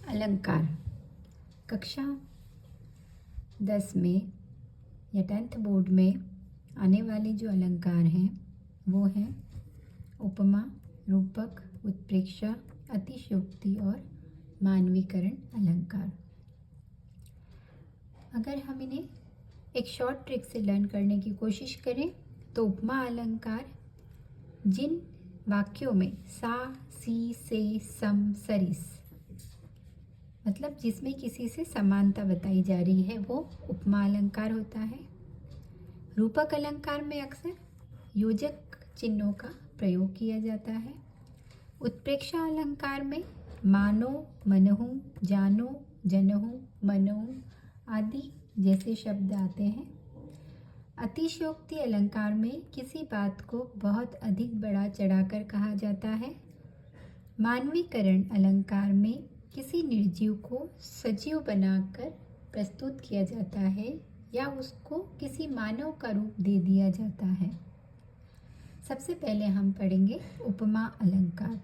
अलंकार कक्षा 10 में या 10th बोर्ड में आने वाले जो अलंकार हैं वो हैं उपमा, रूपक, उत्प्रेक्षा, अतिशयोक्ति और मानवीकरण अलंकार। अगर हम इन्हें एक शॉर्ट ट्रिक से लर्न करने की कोशिश करें तो उपमा अलंकार जिन वाक्यों में सा, सी, से, सम, सरिस मतलब जिसमें किसी से समानता बताई जा रही है वो उपमा अलंकार होता है। रूपक अलंकार में अक्सर योजक चिन्हों का प्रयोग किया जाता है। उत्प्रेक्षा अलंकार में मानो, मनहु, जानो, जनहु, मनहु आदि जैसे शब्द आते हैं। अतिशयोक्ति अलंकार में किसी बात को बहुत अधिक बढ़ा चढ़ाकर कहा जाता है। मानवीकरण अलंकार में किसी निर्जीव को सजीव बनाकर प्रस्तुत किया जाता है या उसको किसी मानव का रूप दे दिया जाता है। सबसे पहले हम पढ़ेंगे उपमा अलंकार।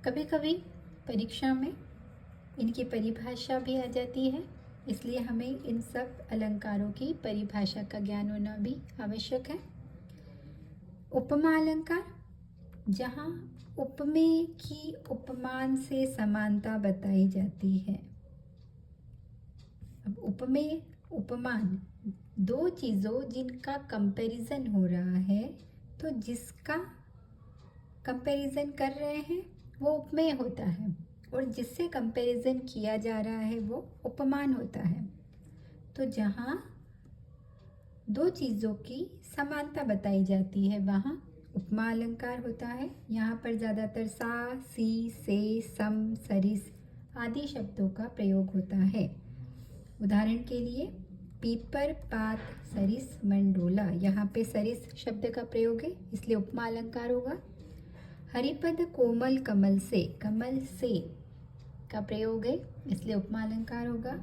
कभी कभी परीक्षा में इनकी परिभाषा भी आ जाती है, इसलिए हमें इन सब अलंकारों की परिभाषा का ज्ञान होना भी आवश्यक है। उपमा अलंकार जहाँ उपमेय की उपमान से समानता बताई जाती है। अब उपमेय उपमान दो चीज़ों जिनका कंपैरिजन हो रहा है, तो जिसका कंपैरिजन कर रहे हैं वो उपमेय होता है और जिससे कंपैरिजन किया जा रहा है वो उपमान होता है। तो जहाँ दो चीज़ों की समानता बताई जाती है वहाँ उपमा अलंकार होता है। यहाँ पर ज़्यादातर सा, सी, से, सम, सरिस आदि शब्दों का प्रयोग होता है। उदाहरण के लिए पीपर, पात, सरिस, मंडोला, यहाँ पे सरिस शब्द का प्रयोग है इसलिए उपमा अलंकार होगा। हरिपद कोमल कमल से का प्रयोग है इसलिए उपमा अलंकार होगा।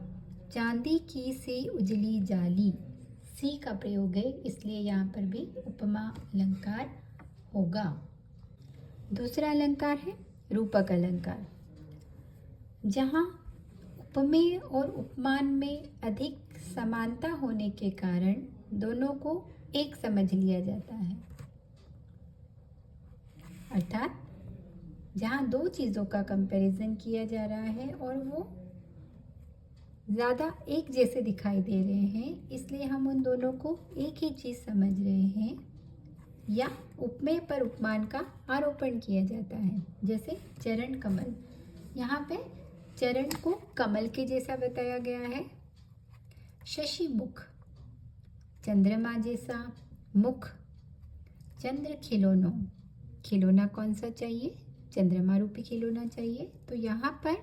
चांदी की सी उजली जाली, सी का प्रयोग है इसलिए यहाँ पर भी उपमा अलंकार होगा। दूसरा अलंकार है रूपक अलंकार, जहाँ उपमेय और उपमान में अधिक समानता होने के कारण दोनों को एक समझ लिया जाता है। अर्थात जहाँ दो चीज़ों का कंपैरिजन किया जा रहा है और वो ज़्यादा एक जैसे दिखाई दे रहे हैं इसलिए हम उन दोनों को एक ही चीज़ समझ रहे हैं, या उपमेय पर उपमान का आरोपण किया जाता है। जैसे चरण कमल, यहाँ पे चरण को कमल के जैसा बताया गया है। शशि मुख, चंद्रमा जैसा मुख। चंद्र खिलौनों, खिलौना कौन सा चाहिए? चंद्रमा रूपी खिलौना चाहिए। तो यहाँ पर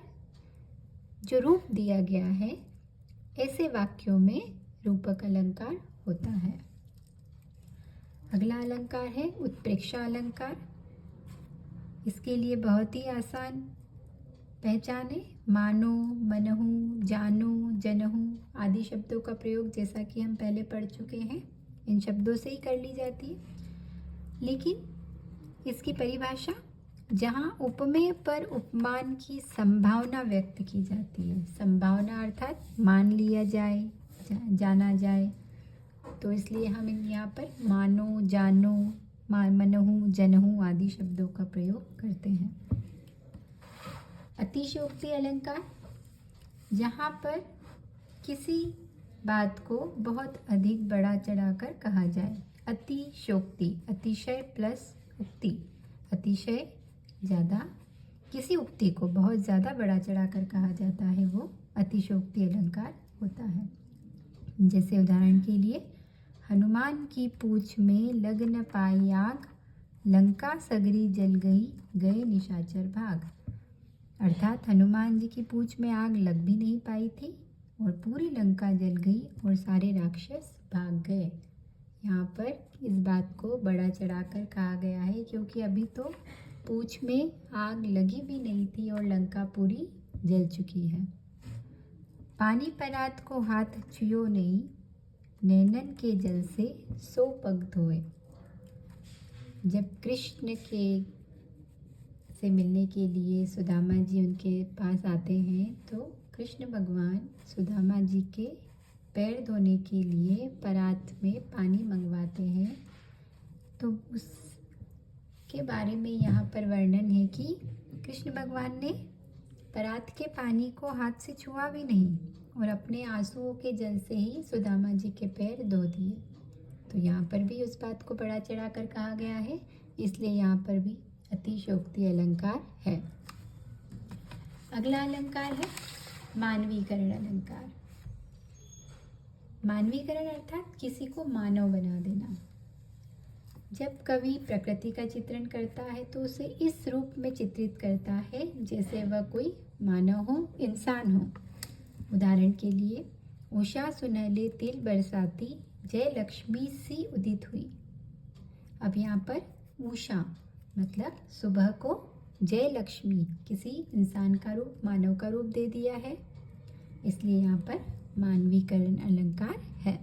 जो रूप दिया गया है ऐसे वाक्यों में रूपक अलंकार होता है। अगला अलंकार है उत्प्रेक्षा अलंकार। इसके लिए बहुत ही आसान पहचान है। मानो, मनहु, जानो, जनहु आदि शब्दों का प्रयोग जैसा कि हम पहले पढ़ चुके हैं इन शब्दों से ही कर ली जाती है। लेकिन इसकी परिभाषा जहाँ उपमेय पर उपमान की संभावना व्यक्त की जाती है, संभावना अर्थात मान लिया जाए, जाना जाए, तो इसलिए हम यहाँ पर मानो, जानो, मनहु, जनहु आदि शब्दों का प्रयोग करते हैं। अतिशयोक्ति अलंकार, जहाँ पर किसी बात को बहुत अधिक बढ़ा चढ़ाकर कहा जाए। अतिशयोक्ति, अतिशय प्लस उक्ति, अतिशय ज़्यादा, किसी उक्ति को बहुत ज़्यादा बढ़ा चढ़ाकर कहा जाता है वो अतिशयोक्ति अलंकार होता है। जैसे उदाहरण के लिए हनुमान की पूंछ में लग न पाई आग, लंका सगरी जल गई, गए निशाचर भाग। अर्थात हनुमान जी की पूंछ में आग लग भी नहीं पाई थी और पूरी लंका जल गई और सारे राक्षस भाग गए। यहाँ पर इस बात को बढ़ा चढ़ाकर कहा गया है क्योंकि अभी तो पूंछ में आग लगी भी नहीं थी और लंका पूरी जल चुकी है। पानी परात को हाथ छुयो नहीं, नैनन के जल से 100 पग धोए। जब कृष्ण के से मिलने के लिए सुदामा जी उनके पास आते हैं, तो कृष्ण भगवान सुदामा जी के पैर धोने के लिए परात में पानी मंगवाते हैं। तो उसके बारे में यहाँ पर वर्णन है कि कृष्ण भगवान ने परात के पानी को हाथ से छुआ भी नहीं और अपने आंसुओं के जल से ही सुदामा जी के पैर धो दिए। तो यहाँ पर भी उस बात को बढ़ा चढ़ा कर कहा गया है, इसलिए यहाँ पर भी अतिशयोक्ति अलंकार है। अगला अलंकार है मानवीकरण अलंकार। मानवीकरण अर्थात किसी को मानव बना देना। जब कवि प्रकृति का चित्रण करता है तो उसे इस रूप में चित्रित करता है जैसे वह कोई मानव हो, इंसान हो। उदाहरण के लिए, उषा सुनहले तिल बरसाती, जय लक्ष्मी सी उदित हुई। अब यहाँ पर उषा मतलब सुबह को, जय लक्ष्मी किसी इंसान का रूप, मानव का रूप दे दिया है, इसलिए यहाँ पर मानवीकरण अलंकार है।